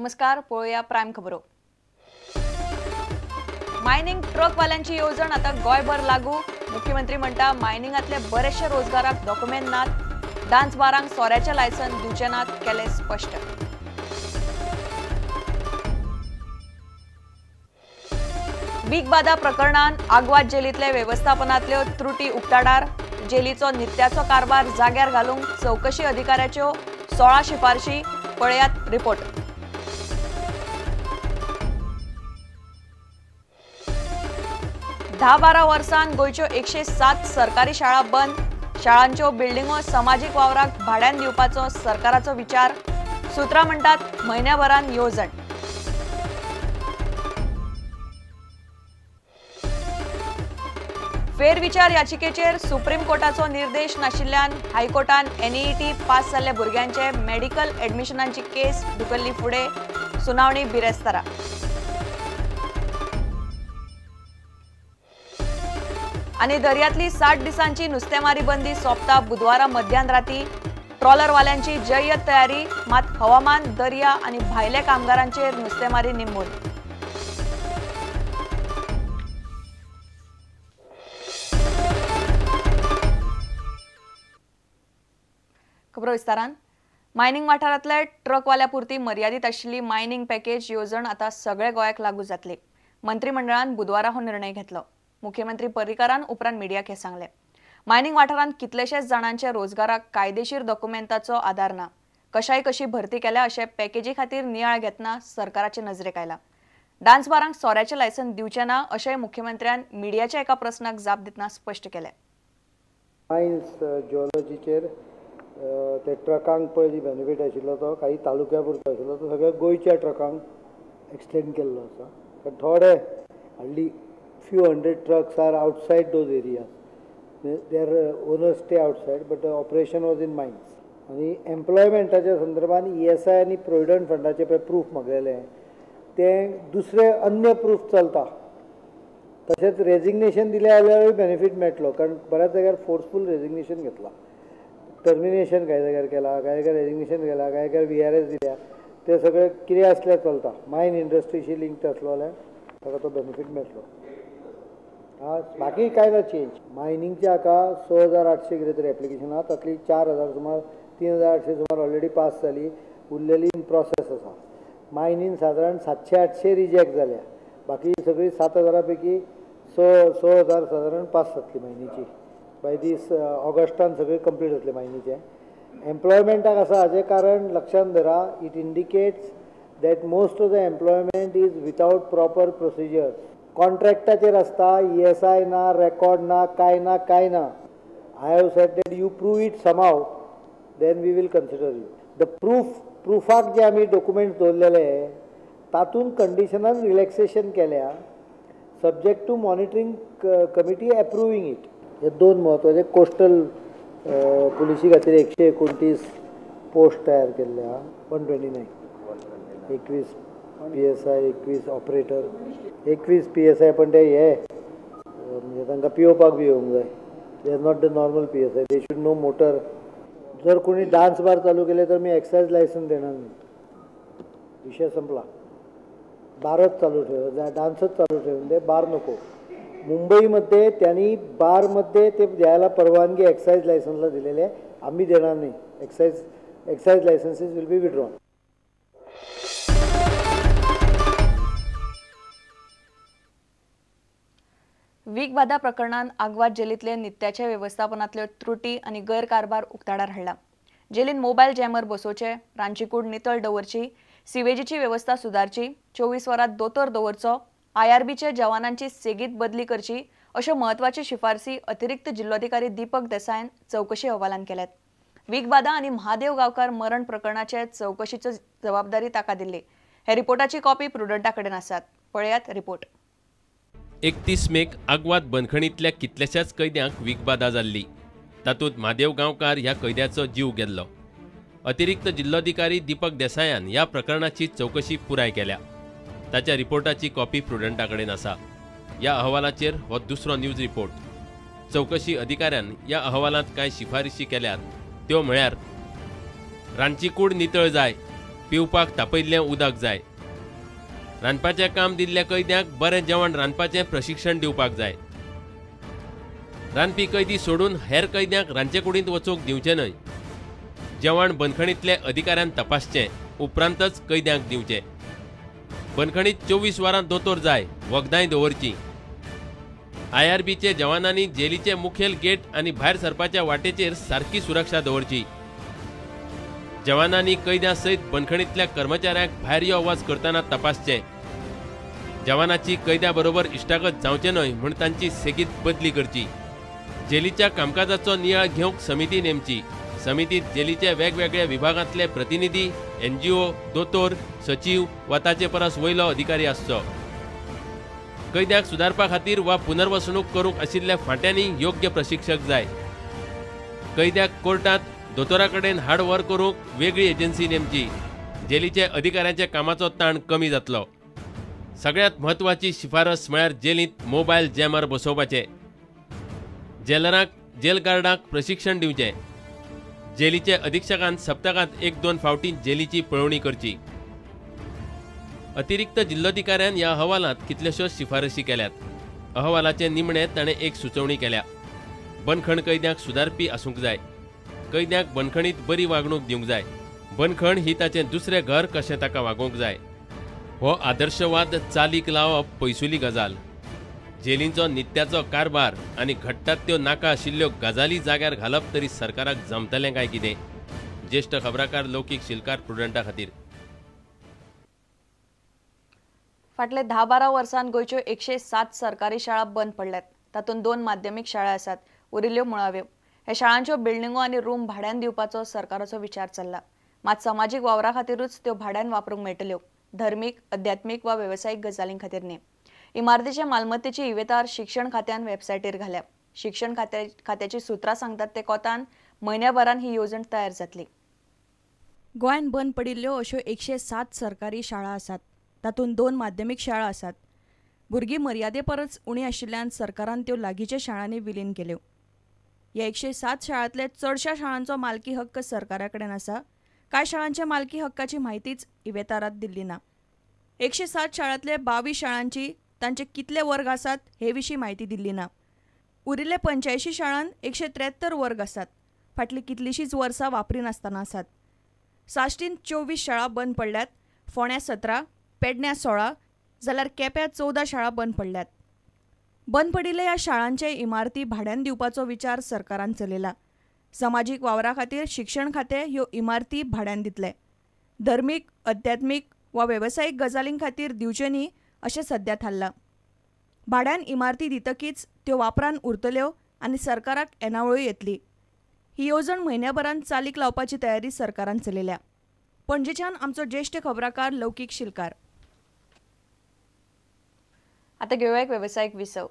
नमस्कार, पळूया प्राइम खबरो। मायनिंग ट्रकवाल्यांची योजना आता गोयभर लागू। मुख्यमंत्री म्हणता मायनिंगातले बरेचशे रोजगाराक डॉक्युमेंट नात। डान्स बारांक सोऱ्याचे लायसन दिवचे नात, केले स्पष्ट। बिग बादा प्रकरणान आग्वाद जेलीतले व्यवस्थापनातल्यो त्रुटी उक्ताडार। जेलीचो नित्याचो कारभार जाग्यार घालूंक चौकशी अधिकाऱ्याच्यो 16 शिफारशी, पळयात रिपोर्ट। 10-12 वर्सांत गोयच्यो 107 सरकारी शाळा बंद। शाळांच्यो बिल्डिंगो समाजीक वावराक भाड्यान दिवपाचो सरकाराचो विचार। सुत्रां म्हणटात म्हयन्याभरान येवजण। फेरविचार याचिकेचेर सुप्रीम कोर्टाचो निर्देश नाशिल्ल्यान हायकोर्टान NEET पास जाल्ल्या भुरग्यांचे मेडिकल एडमिशनांची केस ढुकल्ली फुडें। सुनावणी बिरेस्तारा। आनी दर्यांतली 60 दिसांची नुस्तेमारी बंदी सोंपता बुधवारा मध्यानराती। ट्रॉलरवाल्यांची जय्यत तयारी, मात हवामान, दर्या आनी भायल्या कामगारांचेर नुस्तेमारी निम्मून। खबरो विस्तारान। मायनिंग वाठारांतल्या ट्रकवाल्यापुरती मर्यादित आशिल्ली मायनिंग पॅकेज येवजण आता सगळे गोंयाक लागू जातली। मंत्रिमंडळान बुधवारा हो निर्णय घेतलो। मुख्यमंत्री पर्रीकारान उपरांत मिडियाक हे सांगले। मायनिंग वाठारांत कितलेशेच जाणांचे रोजगाराक कायदेशीर डॉक्युमेंटाचो आधार ना। कशाय कशी भरती केल्या अशें पॅकेजी खातीर नियाळ घेतना सरकाराचे नजरेक आयला। डान्स बारांक सोऱ्याचे लायसन दिवचे ना अशें मुख्यमंत्र्यान मिडियाच्या एका प्रस्नाक जाप दितना स्पश्ट केलें। मायन्स जिओलॉजीचेर ते ट्रकांक पळय जी बेनिफीट आशिल्लो तो काही तालुक्या पुरतो आशिल्लो तो सगळ्या गोंयच्या ट्रकांक एक्सटेंड केल्लो आसा। पण थोडे hardly few hundred trucks are outside those areas. Their owners stay outside, but the operation was in mines. आणि एम्प्लॉयमेंटाच्या संदर्भात ESI आणि प्रोविडंट फंडाचे पळय प्रूफ मागलेले ते दुसरे अन्य प्रूफ चलता। तशेंच रेजिग्नेशन दिले जाल्यारूय बेनिफीट मेळटलो, कारण बऱ्याच जाग्यार फोर्सफूल रेजिग्नेशन घेतला। टर्मिनेशन कांय जाग्यार केला, कांय जाग्यार रेजिग्नेशन केला, कांय जाग्यार VRS दिल्या। ते सगळे कितें आसल्यार चलता। मायन इंडस्ट्रीशी लिंक्ड आसलो जाल्यार ताका तो बेनिफीट मेळटलो। बाकी काय ना चेंज। मायनिंगचे हाका 6,800 कितें तरी एप्लिकेशन आहा, तातली 4,000 सुमार 3,800 सुमार ऑलरेडी पास जाली, उरलेली इन प्रोसेस आसा। मायनीन सादारण 700-800 रिजेक्ट जाल्या, बाकी सगळी 7,000 पैकी 6,000 सादारण पास जातली मायनीची। बाय दीस ऑगस्टान सगळे कंप्लीट जातले मायनीचे। एम्प्लॉयमेंटाक आसा हाजें कारण लक्षांत धरा, it indicates that most of the employment is without proper procedures. कॉन्ट्रॅक्टाचेर आसता, ESI ना, रेकॉर्ड ना, काय ना, काय ना। I have said that you prove it somehow, then we will consider you. The प्रूफाक जे आमी डॉक्युमेंट्स दवरलेले तातूंत कंडिशनान रिलॅक्सेशन केल्या, subject to monitoring committee approving it. हे दोन म्हत्वाचे कोस्टल पुलिशी खातीर 129 पोस्ट तयार केल्ल्या। 129 21 PSI, 21 ऑपरेटर, 21 PSI, पण ते हे म्हणजे तांकां पिवपाक बी येवंक जाय। They are not the normal PSI, they should no motor. जर कोणी डान्स बार चालू केले तर मी एक्सायज लायसन देणार नाही, विषय संपला। बारच चालू ठेव, डान्सच चालू ठेवून दे, बार नको। मुंबईमध्ये त्यांनी बारमध्ये ते द्यायला परवानगी एक्सायज लायसन्सला दिलेली आहे, आम्ही देणार नाही। Excise licenses will be withdrawn. बिग बादा प्रकरणान आग्वाद जेलीतले नित्याचे व्यवस्थापनातल्यो त्रुटी आणि गैरकारभार उक्ताडार हाडला। जेलीन मोबायल जॅमर बसोवचे, रांदची कूड नितळ दवरची, सिवेजीची व्यवस्था सुदारची, 24 वरात दोतोर दवरचो, IRBचे जवानांची सेगीत बदली करची अशो महत्वाची शिफारसी अतिरिक्त जिल्लोधिकारी दीपक देसाईन चौकशी अहवालान केल्यात। बिग बादा आणि महादेव गावकार मरण प्रकरणाचे चौकशीची जबाबदारी ताका दिल्ली। हे रिपोर्टाची कॉपी प्रुडंटा कडेन आसात, पळयात रिपोर्ट। 31 मेक आग्वाद बंदखणींतल्या कितल्याशाच कैद्यांक बिग बादा जाल्ली। तातूंत महादेव गांवकार ह्या कैद्याचो जीव गेल्लो। अतिरिक्त जिल्लोधिकारी दीपक देसायान ह्या प्रकरणाची चौकशी पुराय केल्या। ताच्या रिपोर्टाची कॉपी प्रुडंटा कडेन आसा। ह्या अहवालाचेर हो दुसरो न्यूज रिपोर्ट। चौकशी अधिकाऱ्यान ह्या अहवालांत कांय शिफारशी केल्यात, त्यो म्हळ्यार रांदची कूड नितळ जाय, पिवपाक तापयल्लें उदक जाय। रांदपाचें काम दिल्ल्या कैद्यांक बरें जेवण रांदपाचें प्रशिक्षण दिवपाक जाय। रांदपी कैदी सोडून हेर कैद्यांक रांदचे कुडींत वचूंक दिवचें न्हय। जेवण बंदखणींतले अधिकाऱ्यान तपासचें, उपरांतच कैद्यांक दिवचें। बंदखणींत 24 वरां दोतोर जाय, वखदांय दवरचीं। IRBचे जवानांनी जेलीचे मुखेल गेट आनी भायर सरपाच्या वाटेचेर सारकी सुरक्षा दवरची। जवानांनी कैद्यां सयत बंदखणींतल्या कर्मचाऱ्यांक भायर यो वच करतना तपासचें। जवानाची कैद्या बरोबर इश्टागत जावचें न्हय म्हूण तांची सेगीत बदली करची। जेलीच्या कामकाजाचो नियाळ घेवंक समिती नेमची। समितीत जेलीचे वेगवेगळ्या विभागांतले प्रतिनिधी, NGO, दोतोर, सचिव वा ताचे परस वयलो अधिकारी आसचो। कैद्याक सुदारपा खातीर वा पुनर्वसणूक करूंक आशिल्ल्या फांट्यांनी योग्य प्रशिक्षक जाय। कैद्याक कोर्टांत दोतोरा कडेन हाड व्हर करूंक वेगळी एजन्सी नेमची। जेलीचे अधिकाऱ्यांच्या कामाचो ताण कमी जातलो। सगळ्यांत म्हत्वाची शिफारस म्हळ्यार जेलींत मोबायल जॅमर बसोवपाचे। जेलरांक जेल गार्डांक प्रशिक्षण दिवचें। जेलीचे अधीक्षकान सप्तकांत 1-2 फावटी जेलीची पळोवणी करची। अतिरिक्त जिल्लोधिकाऱ्यान ह्या अहवालांत कितल्योशोच शिफारशी केल्यात। अहवालाचे निमणे ताणें एक सुचोवणी केल्या। बंदखण कैद्यांक सुदारपी आसूंक जाय। कैद्यांक बंदखणींत बरी वागणूक दिवंक जाय। बंदखण ही ताचें दुसरें घर कशें ताका वागोवंक जाय। हो आदर्शवाद चालीक लावप पयसुली गजाल। जेलींचो नित्याचो कारभार आनी घडटात त्यो नाका आशिल्ल्यो गजाली जाग्यार घालप तरी सरकाराक जमतलें काय कितें? ज्येष्ठ खबराकार लौकीक शिलकार प्रुडंटा खातीर। फाटले 10-12 वर्सांत गोंयच्यो 107 सरकारी शाळा बंद पडल्यात। तातूंत 2 माध्यमीक शाळा आसात, उरिल्ल्यो मुळाव्यो। ह्या शाळांच्यो बिल्डिंगो आनी रूम भाड्यान दिवपाचो सरकाराचो विचार चल्ला। मात समाजीक वावरा खातीरूच त्यो भाड्यान वापरूंक मेळटल्यो, धर्मीक, अध्यात्मीक वा वेवसायीक गजालीं खातीर न्ही। इमारतीचे मालमत्तेची इवेतार शिक्षण खात्यान वेबसायटीर घाल्या। शिक्षण खात्याची सुत्रां सांगतात ते कोतान म्हयन्याभरान ही येवजण तयार जातली। गोंयांत बंद पडिल्ल्यो अश्यो 107 सरकारी शाळा आसात। तातूंत 2 माध्यमीक शाळा आसात। भुरगीं मर्यादे परस उणी आशिल्ल्यान सरकारान त्यो लागींच्या शाळांनी विलीन केल्यो। ह्या 107 शाळांतले चडशा शाळांचो मालकी हक्क सरकारा कडेन आसा। कांय शाळांच्या मालकी हक्काची म्हायतीच इवेतारांत दिल्ली ना। 107 शाळांतले 22 शाळांची तांचे कितले वर्ग आसात हे विशीं म्हायती दिल्ली ना। उरिल्ले 85 शाळांत 173 वर्ग आसात। फाटलीं कितलींशींच वर्सां वापरी नासतना आसात। साश्टींत 24 शाळा बंद पडल्यात, फोंड्या 17, पेडण्यां 16 जाल्यार केप्यां 14 शाळा बंद पडल्यात। बंद पडिल्ल्या ह्या शाळांचे इमारती भाड्यान दिवपाचो विचार सरकारान चलयला। समाजीक वावरा खातीर शिक्षण खातें ह्यो इमारती भाड्यान दितले। धर्मीक, अध्यात्मीक वा वेवसायीक गजालीं खातीर दिवचे न्ही अशें सध्या थारला। भाड्यान इमारती दितकीच त्यो वापरान उरतल्यो आनी सरकाराक येणावळूय येतली। ही येवजण म्हयन्याभरान चालीक लावपाची तयारी सरकारान चलयल्या। पणजेच्यान आमचो ज्येश्ठ खबराकार लौकीक शिलकार। आतां घेवया एक वेवसायीक विसव।